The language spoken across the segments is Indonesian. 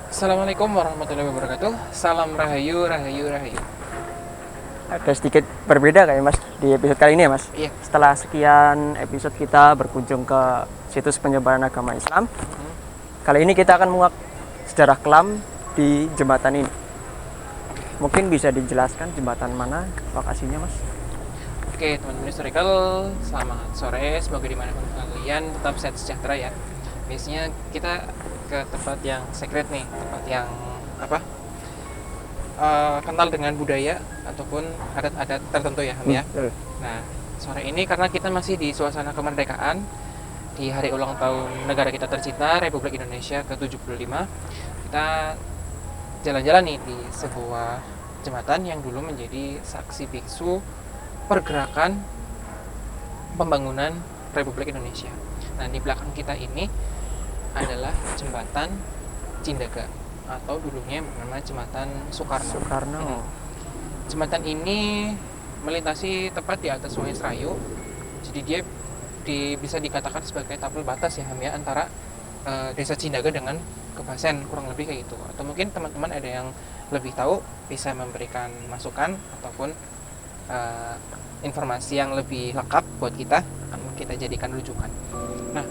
Assalamualaikum warahmatullahi wabarakatuh. Salam rahayu, rahayu, rahayu. Ada sedikit berbeda kayak Mas di episode kali ini ya Mas. Iya. Setelah sekian episode kita berkunjung ke situs penyebaran agama Islam, kali ini kita akan menguak sejarah kelam di jembatan ini. Mungkin bisa dijelaskan jembatan mana lokasinya Mas? Oke, teman-teman historical, selamat sore. Semoga dimanapun kalian tetap sehat sejahtera ya. Biasanya kita ke tempat yang secret nih, tempat yang kental dengan budaya ataupun adat-adat tertentu ya, Ham ya. Nah, sore ini karena kita masih di suasana kemerdekaan di hari ulang tahun negara kita tercinta Republik Indonesia ke-75, kita jalan-jalan nih di sebuah jembatan yang dulu menjadi saksi biksu pergerakan pembangunan Republik Indonesia. Nah, di belakang kita ini adalah jembatan Cindaga atau dulunya bernama jembatan Soekarno. Jembatan ini melintasi tepat di atas Sungai Serayu. Jadi dia bisa dikatakan sebagai tapel batas ya, Ham ya, antara desa Cindaga dengan Kebasen, kurang lebih kayak gitu. Atau mungkin teman-teman ada yang lebih tahu bisa memberikan masukan ataupun informasi yang lebih lengkap buat kita, akan kita jadikan rujukan. Nah,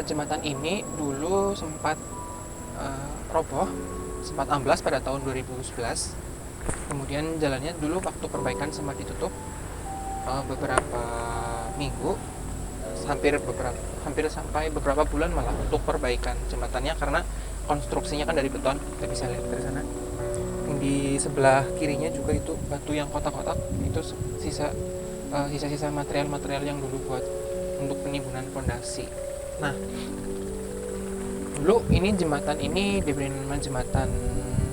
jembatan ini dulu sempat roboh, sempat amblas pada tahun 2011. Kemudian jalannya dulu waktu perbaikan sempat ditutup beberapa minggu, hampir sampai beberapa bulan malah untuk perbaikan jembatannya, karena konstruksinya kan dari beton. Kita bisa lihat dari sana. Di sebelah kirinya juga itu batu yang kotak-kotak, itu sisa-sisa material-material yang dulu buat untuk penimbunan fondasi. Nah, dulu ini jembatan ini diberi nama jembatan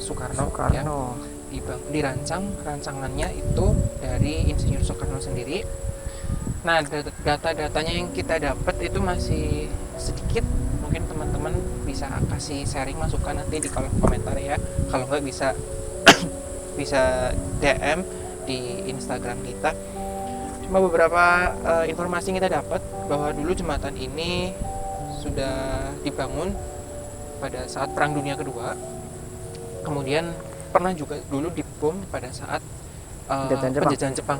Soekarno. Ya, rancangannya itu dari Insinyur Soekarno sendiri. Nah, data-datanya yang kita dapat itu masih sedikit. Mungkin teman-teman bisa kasih sharing masukan nanti di kolom komentar ya. Kalau nggak bisa DM di Instagram kita. Cuma beberapa informasi yang kita dapat bahwa dulu jembatan ini sudah dibangun pada saat Perang Dunia Kedua. Kemudian pernah juga dulu dibom pada saat penjajahan Jepang.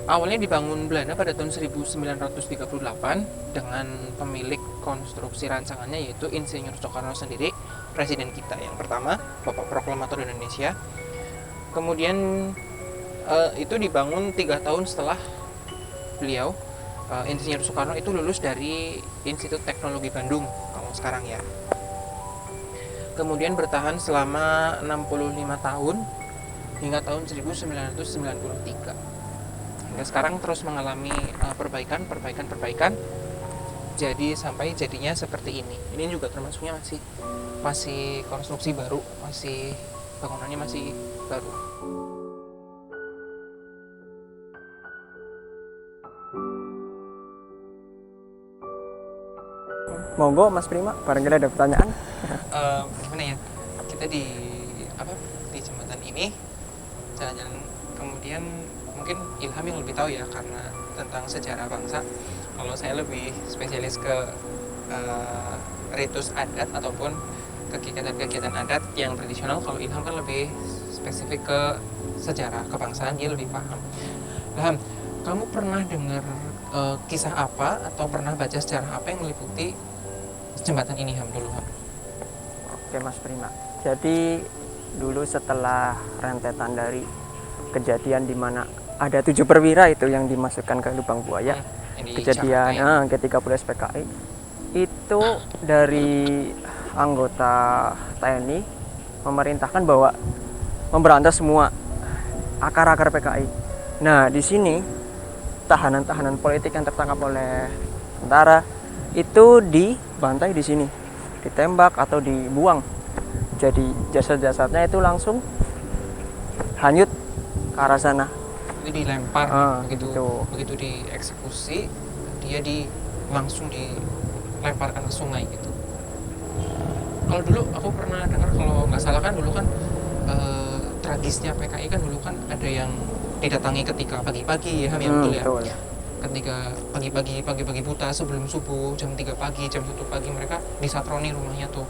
Awalnya dibangun Belanda pada tahun 1938 dengan pemilik konstruksi rancangannya yaitu Insinyur Soekarno sendiri, presiden kita yang pertama, Bapak Proklamator Indonesia. Kemudian itu dibangun 3 tahun setelah beliau, Insinyur Soekarno itu lulus dari Institut Teknologi Bandung kalau sekarang ya. Kemudian bertahan selama 65 tahun hingga tahun 1993. Hingga sekarang terus mengalami perbaikan, jadi sampai jadinya seperti ini. Ini juga termasuknya masih konstruksi baru, bangunannya masih baru. Monggo Mas Prima, barangkali ada pertanyaan. Gimana ya? Kita di jembatan ini jalan-jalan, kemudian mungkin Ilham yang lebih tahu ya karena tentang sejarah bangsa. Kalau saya lebih spesialis ke ritus adat ataupun kegiatan-kegiatan adat yang tradisional. Kalau Ilham kan lebih spesifik ke sejarah kebangsaan, dia lebih paham. Ilham, kamu pernah dengar kisah apa atau pernah baca sejarah apa yang meliputi jembatan ini, Ham, dulu, Ham? Oke Mas Prima. Jadi dulu setelah rentetan dari kejadian di mana ada 7 perwira itu yang dimasukkan ke lubang buaya, kejadian ketika PKI itu dari anggota TNI memerintahkan bahwa memberantas semua akar-akar PKI. Nah, di sini tahanan-tahanan politik yang tertangkap oleh tentara itu dibantai di sini, ditembak atau dibuang. Jadi jasad-jasadnya itu langsung hanyut ke arah sana. Jadi dilempar, begitu dieksekusi, dia langsung dilemparkan ke sungai gitu. Kalau dulu aku pernah dengar, kalau nggak salah kan dulu kan tragisnya PKI kan dulu kan ada yang didatangi ketika pagi-pagi ya, betul ya. ketika pagi-pagi buta sebelum subuh jam 3 pagi, jam 1 pagi mereka disatroni rumahnya tuh.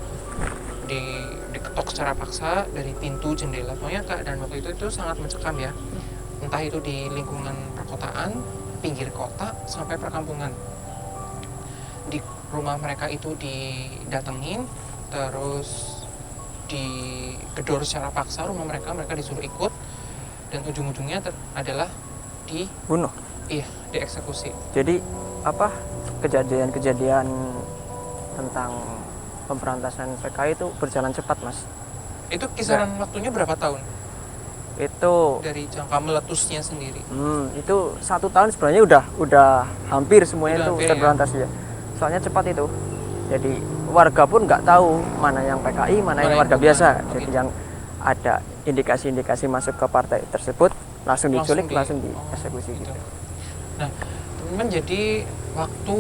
Diketok secara paksa dari pintu, jendela. Pokoknya keadaan waktu itu sangat mencekam ya. Entah itu di lingkungan perkotaan, pinggir kota, sampai perkampungan. Di rumah mereka itu didatengin, terus digedor secara paksa rumah mereka disuruh ikut, dan ujung-ujungnya adalah bunuh. Iya, dieksekusi. Jadi apa kejadian-kejadian tentang pemberantasan PKI itu berjalan cepat, Mas? Itu kisaran waktunya berapa tahun? Itu Dari jangka meletusnya sendiri. Itu 1 tahun sebenarnya udah hampir semuanya itu terberantas ya. Soalnya cepat itu. Jadi warga pun nggak tahu mana yang PKI, mana yang warga biasa. Jadi yang ada indikasi-indikasi masuk ke partai tersebut langsung diculik, langsung dieksekusi gitu. Nah, teman-teman, jadi waktu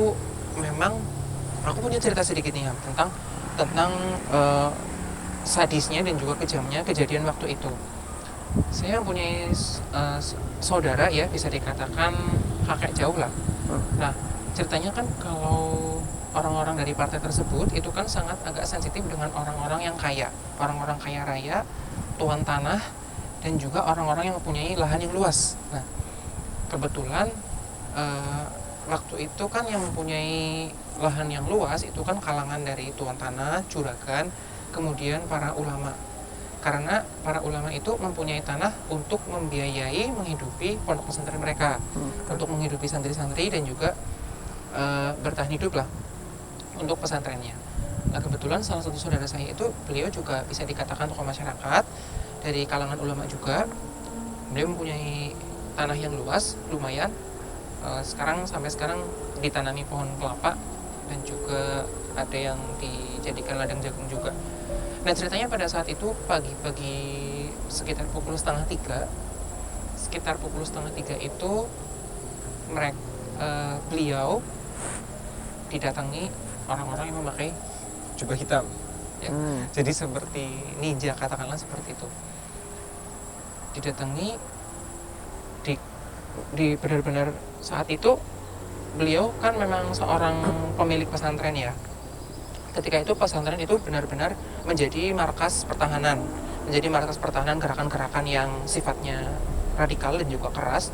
memang aku punya cerita sedikit nih ya tentang sadisnya dan juga kejamnya kejadian waktu itu. Saya mempunyai saudara ya, bisa dikatakan kakek jauh lah. Nah, ceritanya kan kalau orang-orang dari partai tersebut itu kan sangat agak sensitif dengan orang-orang yang kaya, orang-orang kaya raya, tuan tanah, dan juga orang-orang yang mempunyai lahan yang luas. Nah, kebetulan waktu itu kan yang mempunyai lahan yang luas itu kan kalangan dari tuan tanah, juragan, kemudian para ulama. Karena para ulama itu mempunyai tanah untuk membiayai menghidupi pondok pesantren mereka, untuk menghidupi santri-santri dan juga bertahan hidup lah untuk pesantrennya. Nah, kebetulan salah satu saudara saya itu beliau juga bisa dikatakan tokoh masyarakat dari kalangan ulama juga. Beliau mempunyai tanah yang luas lumayan. Sampai sekarang ditanami pohon kelapa dan juga ada yang dijadikan ladang jagung juga. Nah, ceritanya pada saat itu pagi-pagi sekitar pukul 2:30 itu beliau didatangi orang-orang yang memakai jubah hitam ya. Jadi seperti ninja, katakanlah seperti itu. Didatangi di benar-benar saat itu beliau kan memang seorang pemilik pesantren ya. Ketika itu pesantren itu benar-benar menjadi markas pertahanan gerakan-gerakan yang sifatnya radikal dan juga keras.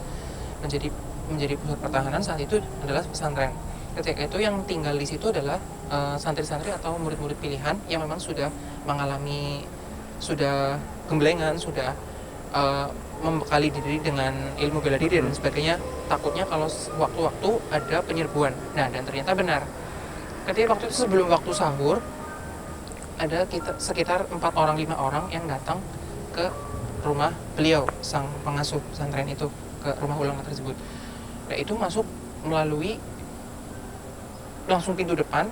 Menjadi pusat pertahanan saat itu adalah pesantren. Ketika itu yang tinggal di situ adalah santri-santri atau murid-murid pilihan yang memang sudah gemblengan, sudah membekali diri dengan ilmu bela diri dan sebagainya, takutnya kalau waktu-waktu ada penyerbuan. Nah, dan ternyata benar. Ketika waktu itu sebelum waktu sahur, ada sekitar 4 orang 5 orang yang datang ke rumah beliau, sang pengasuh pesantren itu, ke rumah ulama tersebut. Nah, itu masuk melalui langsung pintu depan,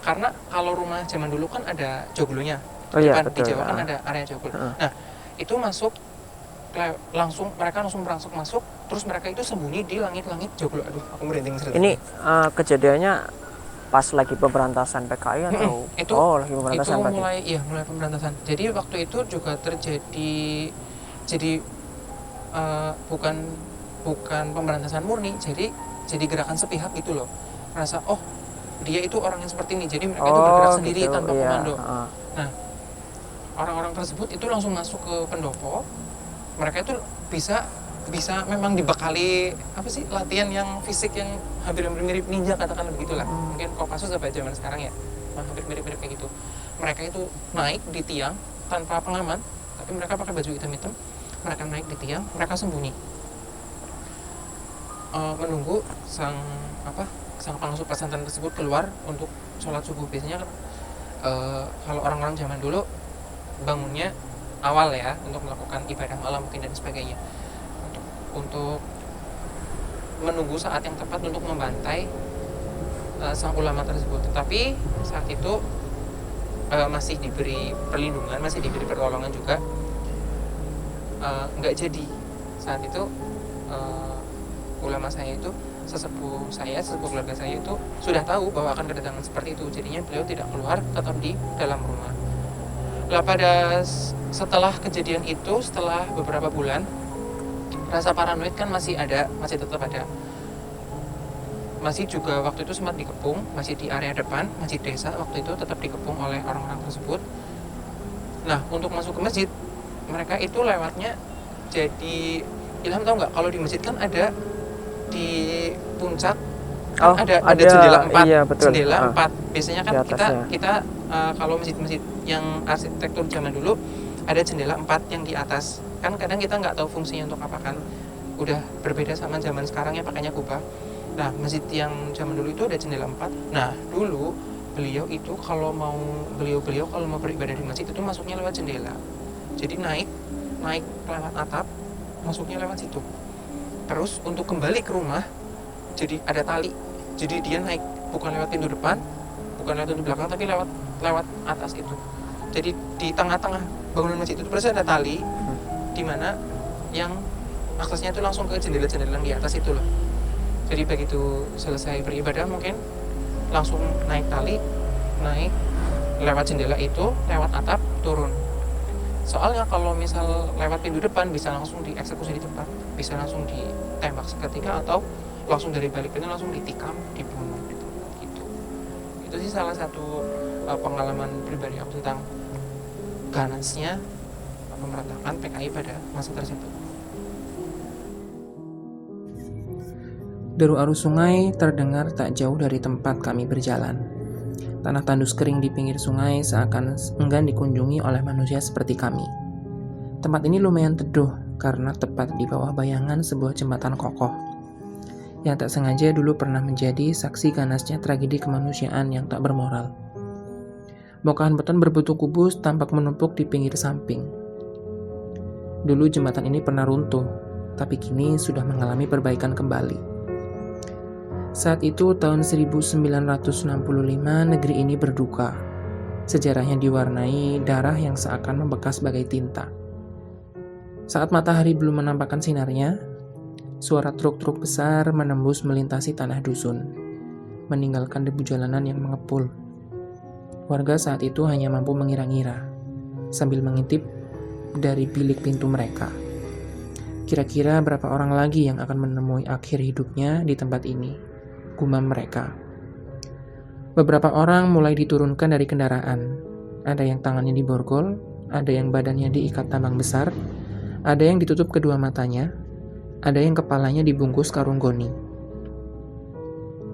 karena kalau rumah zaman dulu kan ada joglonya. Depan di Jawa kan ada area joglo. Nah, itu masuk mereka langsung merangsek masuk, terus mereka itu sembunyi di langit-langit joglo. Aduh, aku merinding cerita. Ini kejadiannya pas lagi pemberantasan PKI atau lagi pemberantasan itu mulai pemberantasan. Jadi waktu itu juga terjadi, jadi bukan pemberantasan murni, jadi gerakan sepihak gitu loh. Merasa dia itu orang yang seperti ini, jadi mereka itu bergerak sendiri gitu, tanpa komando. Nah, orang-orang tersebut itu langsung masuk ke pendopo. Mereka itu bisa memang dibekali latihan yang fisik yang hampir mirip ninja, katakanlah begitulah. Mungkin Kopassus sampai zaman sekarang ya, hampir mirip kayak gitu. Mereka itu naik di tiang tanpa pengaman, tapi mereka pakai baju hitam-hitam. Mereka naik di tiang, mereka sembunyi, menunggu sang pengasuh pesantren tersebut keluar untuk sholat subuh. Biasanya kalau orang-orang zaman dulu bangunnya awal ya, untuk melakukan ibadah malam mungkin dan sebagainya, untuk menunggu saat yang tepat untuk membantai sang ulama tersebut. Tetapi saat itu masih diberi perlindungan, masih diberi pertolongan juga, nggak jadi. Saat itu ulama saya itu, sesepuh keluarga saya itu sudah tahu bahwa akan kedatangan seperti itu. Jadinya beliau tidak keluar, tetap di dalam rumah. Lah, setelah kejadian itu, setelah beberapa bulan, rasa paranoid kan masih tetap ada. masjid juga waktu itu sempat dikepung, masih di area depan, masjid desa waktu itu tetap dikepung oleh orang-orang tersebut. Nah, untuk masuk ke masjid, mereka itu lewatnya jadi, Ilham tahu nggak kalau di masjid kan ada di puncak kan ada jendela 4, iya, betul. Jendela 4. Biasanya kan kita kalau masjid-masjid yang arsitektur zaman dulu ada jendela 4 yang di atas. Kan kadang kita nggak tahu fungsinya untuk apa kan. Udah berbeda sama zaman sekarang ya pakainya kubah. Nah, masjid yang zaman dulu itu ada jendela 4. Nah, dulu beliau kalau mau beribadah di masjid itu masuknya lewat jendela. Jadi naik lewat atap, masuknya lewat situ. Terus untuk kembali ke rumah, jadi ada tali. Jadi dia naik bukan lewat pintu depan, bukan lewat pintu belakang, tapi lewat atas itu. Jadi di tengah-tengah bangunan masjid itu pasti ada tali, di mana yang aksesnya itu langsung ke jendela-jendela yang di atas itu loh. Jadi begitu selesai beribadah mungkin langsung naik tali, naik lewat jendela itu, lewat atap, turun. Soalnya kalau misal lewat pintu depan bisa langsung dieksekusi di tempat, bisa langsung ditembak seketika atau langsung dari balik pintu langsung ditikam, dibunuh gitu. Itu sih salah satu pengalaman pribadi aku tentang ganasnya pemberontakan PKI pada masa tersebut. Deru arus sungai terdengar tak jauh dari tempat kami berjalan. Tanah tandus kering di pinggir sungai seakan enggan dikunjungi oleh manusia seperti kami. Tempat ini lumayan teduh karena tepat di bawah bayangan sebuah jembatan kokoh yang tak sengaja dulu pernah menjadi saksi ganasnya tragedi kemanusiaan yang tak bermoral. Bongkahan beton berbentuk kubus tampak menumpuk di pinggir samping. Dulu jembatan ini pernah runtuh, tapi kini sudah mengalami perbaikan kembali. Saat itu tahun 1965 negeri ini berduka. Sejarahnya diwarnai darah yang seakan membekas bagai tinta. Saat matahari belum menampakkan sinarnya, suara truk-truk besar menembus melintasi tanah dusun, meninggalkan debu jalanan yang mengepul. Warga saat itu hanya mampu mengira-ngira, sambil mengintip dari bilik pintu mereka. Kira-kira berapa orang lagi yang akan menemui akhir hidupnya di tempat ini, gumam mereka. Beberapa orang mulai diturunkan dari kendaraan. Ada yang tangannya diborgol, ada yang badannya diikat tambang besar, ada yang ditutup kedua matanya, ada yang kepalanya dibungkus karung goni.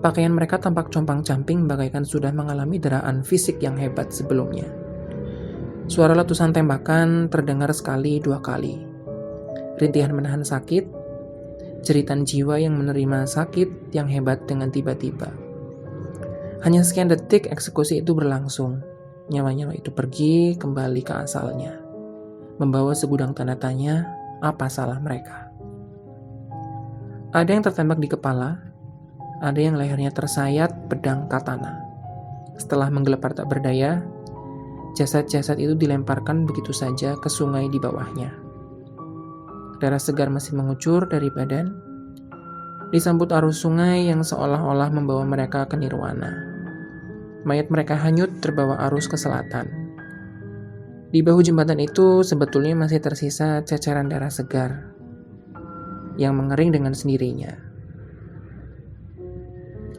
Pakaian mereka tampak compang-camping bagaikan sudah mengalami deraan fisik yang hebat sebelumnya. Suara letusan tembakan terdengar sekali dua kali. Rintihan menahan sakit, jeritan jiwa yang menerima sakit yang hebat dengan tiba-tiba. Hanya sekian detik eksekusi itu berlangsung. Nyawa-nyawa itu pergi kembali ke asalnya, membawa segudang tanda tanya, apa salah mereka? Ada yang tertembak di kepala, ada yang lehernya tersayat pedang katana. Setelah menggelepar tak berdaya, jasad-jasad itu dilemparkan begitu saja ke sungai di bawahnya. Darah segar masih mengucur dari badan, disambut arus sungai yang seolah-olah membawa mereka ke nirwana. Mayat mereka hanyut terbawa arus ke selatan. Di bahu jembatan itu sebetulnya masih tersisa ceceran darah segar yang mengering dengan sendirinya.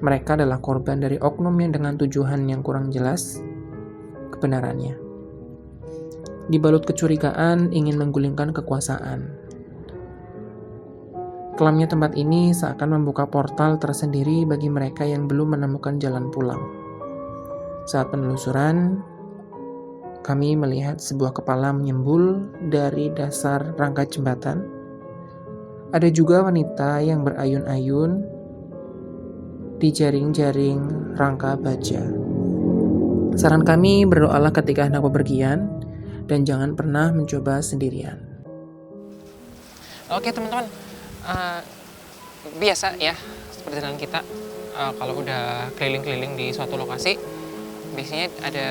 Mereka adalah korban dari oknum yang dengan tujuan yang kurang jelas kebenarannya, dibalut kecurigaan ingin menggulingkan kekuasaan. Kelamnya tempat ini seakan membuka portal tersendiri bagi mereka yang belum menemukan jalan pulang. Saat penelusuran, kami melihat sebuah kepala menyembul dari dasar rangka jembatan. Ada juga wanita yang berayun-ayun di jaring-jaring rangka baja. Saran kami, berdoalah ketika hendak bepergian dan jangan pernah mencoba sendirian. Oke teman-teman, biasa ya perjalanan kita kalau udah keliling-keliling di suatu lokasi, biasanya ada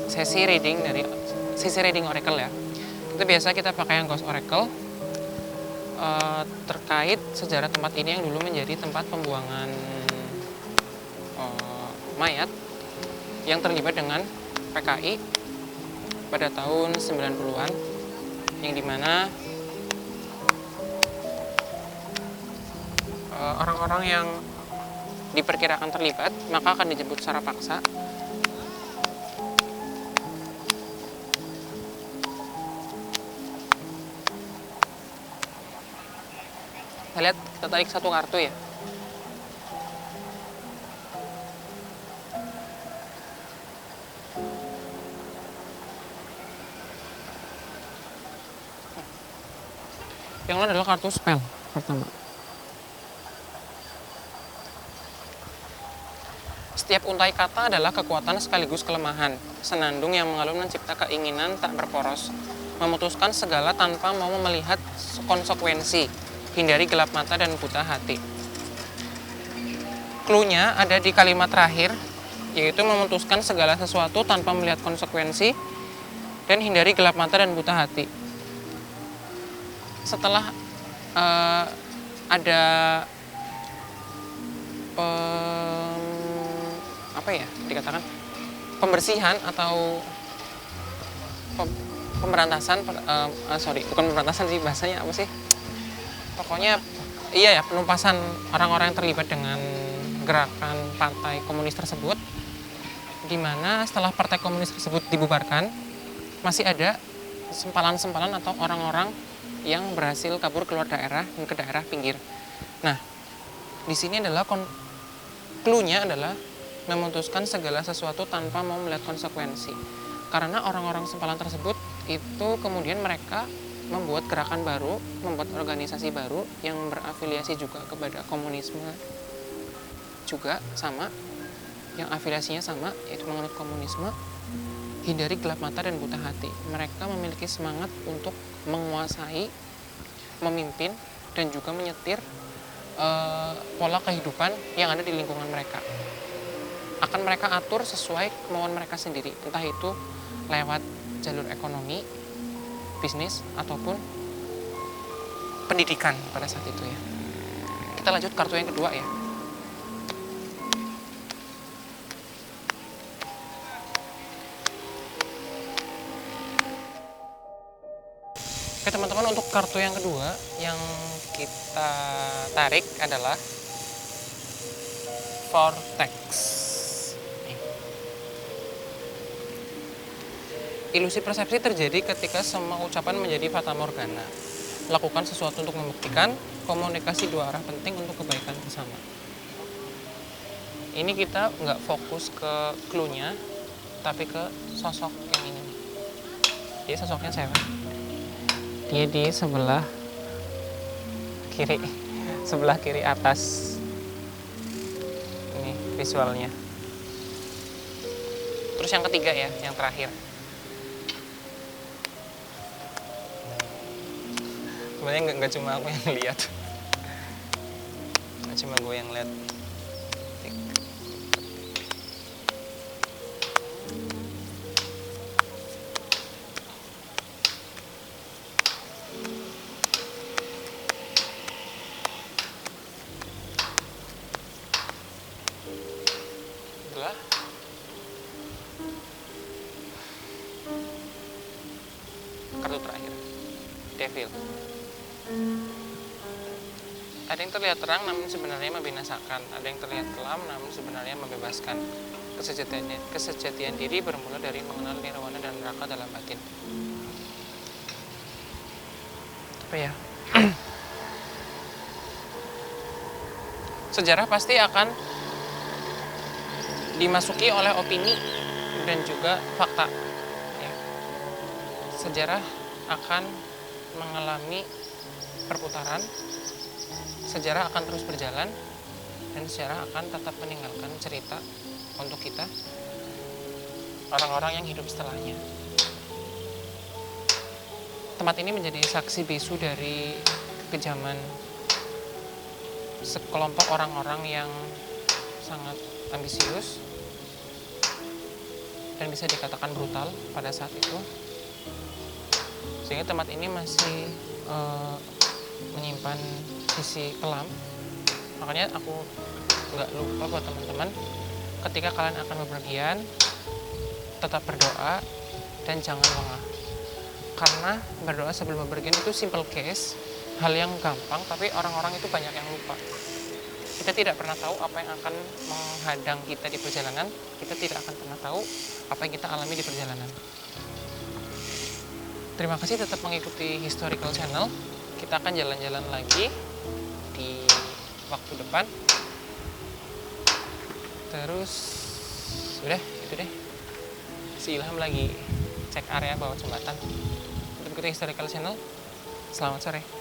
sesi reading oracle ya. Itu biasa kita pakai yang Ghost Oracle terkait sejarah tempat ini yang dulu menjadi tempat pembuangan mayat yang terlibat dengan PKI pada tahun 90-an, yang dimana orang-orang yang diperkirakan terlibat, maka akan dijemput secara paksa. Kita lihat, kita tarik satu kartu ya. Yang lain adalah kartu spell pertama. Setiap untai kata adalah kekuatan sekaligus kelemahan. Senandung yang mengalun mencipta keinginan tak berporos. Memutuskan segala tanpa mau melihat konsekuensi. Hindari gelap mata dan buta hati. Cluenya ada di kalimat terakhir, yaitu memutuskan segala sesuatu tanpa melihat konsekuensi dan hindari gelap mata dan buta hati. Setelah ada dikatakan pembersihan atau pemberantasan, bukan pemberantasan sih, bahasanya apa sih? Pokoknya iya ya, penumpasan orang-orang yang terlibat dengan gerakan partai komunis tersebut, di mana setelah partai komunis tersebut dibubarkan, masih ada sempalan-sempalan atau orang-orang yang berhasil kabur keluar daerah dan ke daerah pinggir. Nah, di sini adalah cluenya adalah memutuskan segala sesuatu tanpa mau melihat konsekuensi. Karena orang-orang sempalan tersebut itu kemudian mereka membuat gerakan baru, membuat organisasi baru yang berafiliasi juga kepada komunisme juga sama, yang afiliasinya sama, yaitu menganut komunisme. Hindari gelap mata dan buta hati. Mereka memiliki semangat untuk menguasai, memimpin, dan juga menyetir pola kehidupan yang ada di lingkungan mereka. Akan mereka atur sesuai kemauan mereka sendiri, entah itu lewat jalur ekonomi, bisnis, ataupun pendidikan pada saat itu ya. Kita lanjut kartu yang kedua ya. Oke teman-teman, untuk kartu yang kedua yang kita tarik adalah Vortex. Ilusi persepsi terjadi ketika semua ucapan menjadi fata morgana. Lakukan sesuatu untuk membuktikan, komunikasi dua arah penting untuk kebaikan bersama. Ini kita nggak fokus ke cluenya, tapi ke sosok yang ini. Dia sosoknya siapa? Dia di sebelah kiri atas. Ini visualnya. Terus yang ketiga ya, yang terakhir. Sebenarnya nggak cuma aku yang lihat, nggak cuma gue yang lihat. Itulah kartu terakhir, Devil. Ada yang terlihat terang namun sebenarnya membinasakan, ada yang terlihat kelam namun sebenarnya membebaskan. Kesejatian diri bermula dari mengenal nirwana dan neraka dalam batin. Apa ya? Sejarah pasti akan dimasuki oleh opini dan juga fakta. Ya. Sejarah akan mengalami perputaran, sejarah akan terus berjalan, dan sejarah akan tetap meninggalkan cerita untuk kita, orang-orang yang hidup setelahnya. Tempat ini menjadi saksi bisu dari kekejaman sekelompok orang-orang yang sangat ambisius dan bisa dikatakan brutal pada saat itu. Sehingga tempat ini masih menyimpan sisi kelam. Makanya aku nggak lupa buat teman-teman, ketika kalian akan bepergian, tetap berdoa dan jangan lengah. Karena berdoa sebelum bepergian itu simple case, hal yang gampang, tapi orang-orang itu banyak yang lupa. kita tidak pernah tahu apa yang akan menghadang kita di perjalanan. Kita tidak akan pernah tahu apa yang kita alami di perjalanan. Terima kasih tetap mengikuti Historical Channel. Kita akan jalan-jalan lagi di waktu depan. Terus udah itu deh. Si Ilham lagi cek area bawah jembatan. Tetap ikuti Historical Channel. Selamat sore.